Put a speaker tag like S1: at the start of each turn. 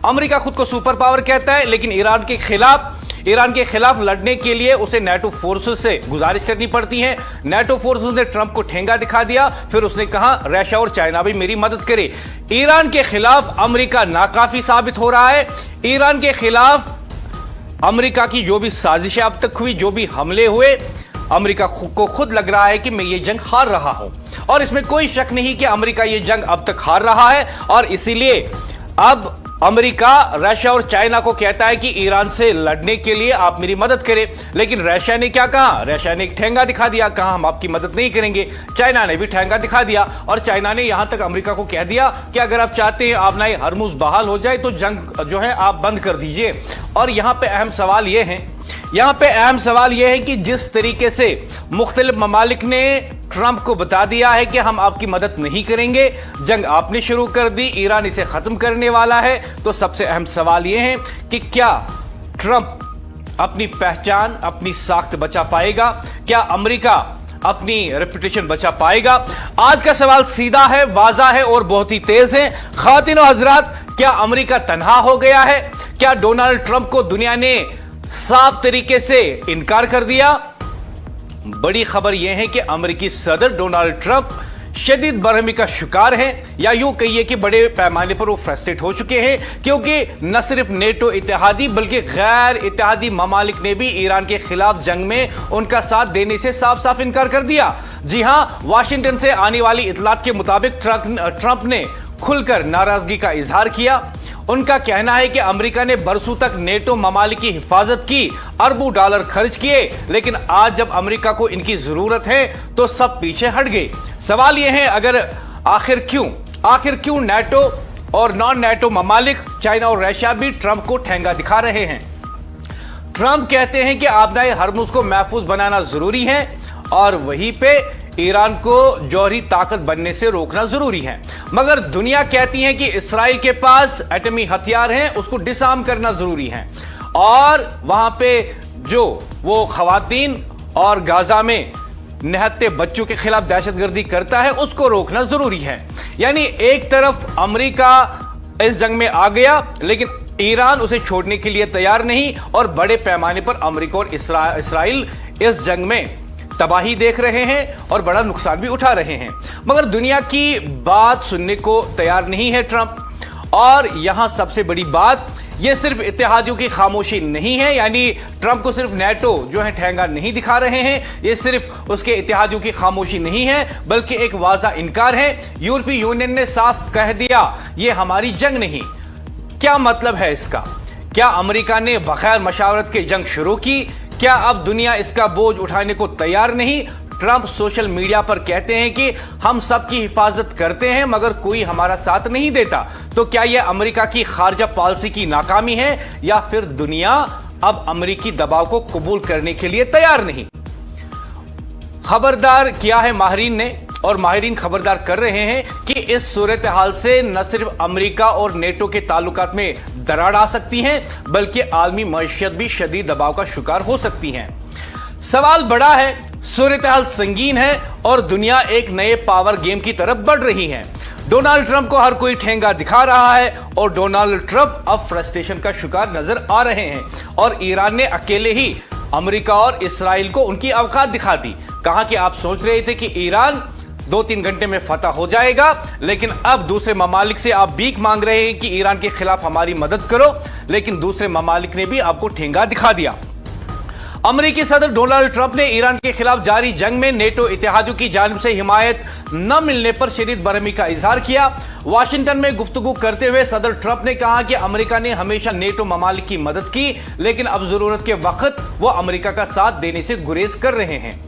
S1: America खुद को super power कहता है, लेकिन ईरान के खिलाफ लड़ने के लिए उसे नेटो फोर्सेस से गुजारिश करनी पड़ती है। नेटो फोर्सेस ने ट्रंप को ठेंगा दिखा दिया, फिर उसने कहा रशिया और चाइना भी मेरी मदद करे। ईरान के खिलाफ अमेरिका नाकाफी साबित हो रहा है। ईरान के खिलाफ अमेरिका की जो भी साजिशें अब तक हुई, जो भी हमले हुए, अमेरिका को खुद लग रहा है कि मैं ये जंग हार रहा हूं, और इसमें कोई शक नहीं कि अमेरिका ये जंग अब तक हार रहा है। और इसीलिए अब अमेरिका रशिया और चाइना को कहता है कि ईरान से लड़ने के लिए आप मेरी मदद करें। लेकिन रशिया ने क्या कहा? रशिया ने एक ठेंगा दिखा दिया, कहा हम आपकी मदद नहीं करेंगे। चाइना ने भी ठेंगा दिखा दिया, और चाइना ने यहां तक अमेरिका को कह दिया कि अगर आप चाहते हैं आप नए हरमुज बहाल हो जाए तो जंग जो है आप बंद कर दीजिए। और यहां पे अहम सवाल यह है कि जिस तरीके से मुख्तलिफ ममालिक ने ट्रंप को बता दिया है कि हम आपकी मदद नहीं करेंगे, जंग आपने शुरू कर दी, ईरान इसे खत्म करने वाला है, तो सबसे अहम सवाल यह है कि क्या ट्रंप अपनी पहचान, अपनी साख्त बचा पाएगा? क्या अमेरिका अपनी रेपुटेशन बचा पाएगा? आज का सवाल सीधा है, वाज़ा है और बहुत ही तेज है। ख़वातीन और हज़रात, क्या अमेरिका तन्हा हो गया है? क्या डोनाल्ड ट्रंप को दुनिया ने साफ तरीके से इनकार कर दिया? बड़ी खबर यह है कि अमेरिकी सदर डोनाल्ड ट्रंप शदीद बरहमी का शिकार हैं, या यूं कहिए कि बड़े पैमाने पर वो फ्रस्ट्रेट हो चुके हैं, क्योंकि न सिर्फ नेटो इत्तेहादी बल्कि गैर इत्तेहादी ममालिक ने भी ईरान के खिलाफ जंग में उनका साथ देने से साफ साफ इनकार कर दिया। जी हां, वाशिंगटन से आने वाली इतलात के मुताबिक ट्रंप ने खुलकर नाराजगी का इजहार किया। उनका कहना है कि अमेरिका ने बरसों तक नेटो ममालिक की हिफाजत की, अरबों डॉलर खर्च किए, लेकिन आज जब अमेरिका को इनकी जरूरत है तो सब पीछे हट गए। सवाल यह है, अगर आखिर क्यों नेटो और नॉन नेटो ममालिक चाइना और रशिया भी ट्रंप को ठेंगा दिखा रहे हैं? ट्रंप कहते हैं कि आबनाए हरमुज को महफूज बनाना जरूरी है, और वहीं पे ईरान को जौहरी ताकत बनने से रोकना जरूरी है। मगर दुनिया कहती है कि इस्राइल के पास एटमी हथियार हैं, उसको डिसआर्म करना जरूरी है, और वहां पे जो वो खवातीन और गाजा में निहत्ते बच्चों के खिलाफ दहशतगर्दी करता है उसको रोकना जरूरी है। यानी एक तरफ अमेरिका इस जंग में आ गया, लेकिन ईरान उसे छोड़ने के लिए तैयार नहीं, और बड़े पैमाने पर अमेरिका और इस्राइल इस जंग में तबाही देख रहे हैं और बड़ा नुकसान भी उठा रहे हैं। मगर दुनिया की बात सुनने को तैयार नहीं है ट्रंप। और यहां सबसे बड़ी बात, यह सिर्फ इत्तेहादियों की खामोशी नहीं है, यानी ट्रंप को सिर्फ नेटो जो है ठेंगा नहीं दिखा रहे हैं, यह सिर्फ उसके इत्तेहादियों की खामोशी नहीं है, बल्कि एक वाज़ा इनकार है। यूरोपीय यूनियन ने साफ कह दिया यह हमारी जंग नहीं। क्या मतलब है इसका? क्या अमेरिका ने बगैर मशावरत के जंग शुरू की? क्या अब दुनिया इसका बोझ उठाने को तैयार नहीं? ट्रंप सोशल मीडिया पर कहते हैं कि हम सबकी हिफाजत करते हैं मगर कोई हमारा साथ नहीं देता। तो क्या यह अमेरिका की खारजा पॉलिसी की नाकामी है, या फिर दुनिया अब अमेरिकी दबाव को कबूल करने के लिए तैयार नहीं? खबरदार किया है माहिरीन ने, और माहिरीन खबरदार कर रहे हैं कि इस सूरत हाल से न सिर्फ अमेरिका और नेटो के ताल्लुकात में दरार आ सकती है, बल्कि आलमी मईशत भी शदीद दबाव का शिकार हो सकती है। सवाल बड़ा है, सूरत हाल संगीन है, और दुनिया एक नए पावर गेम की तरफ बढ़ रही है। डोनाल्ड ट्रंप को हर कोई ठेंगा दिखा रहा है, और डोनाल्ड ट्रंप अब फ्रस्ट्रेशन का शिकार नजर आ रहे हैं। और ईरान ने अकेले ही अमेरिका और इसराइल को उनकी औकात दिखा दी। कहा कि आप सोच रहे थे कि ईरान 2-3 घंटे में फतह हो जाएगा, लेकिन अब दूसरे ममालिक से आप भीख मांग रहे हैं कि ईरान के खिलाफ हमारी मदद करो, लेकिन दूसरे ममालिक ने भी आपको ठेंगा दिखा दिया। अमेरिकी सदर डोनाल्ड ट्रंप ने ईरान के खिलाफ जारी जंग में नेटो इत्तेहादियों की जानिब से हिमायत न मिलने पर शदीद बरहमी का इजहार किया। वाशिंगटन में गुफ्तगू करते हुए सदर ट्रंप ने कहा कि अमेरिका ने हमेशा नेटो ममालिक की मदद की, लेकिन अब जरूरत के वक्त वो अमेरिका का साथ देने से गुरेज कर रहे हैं।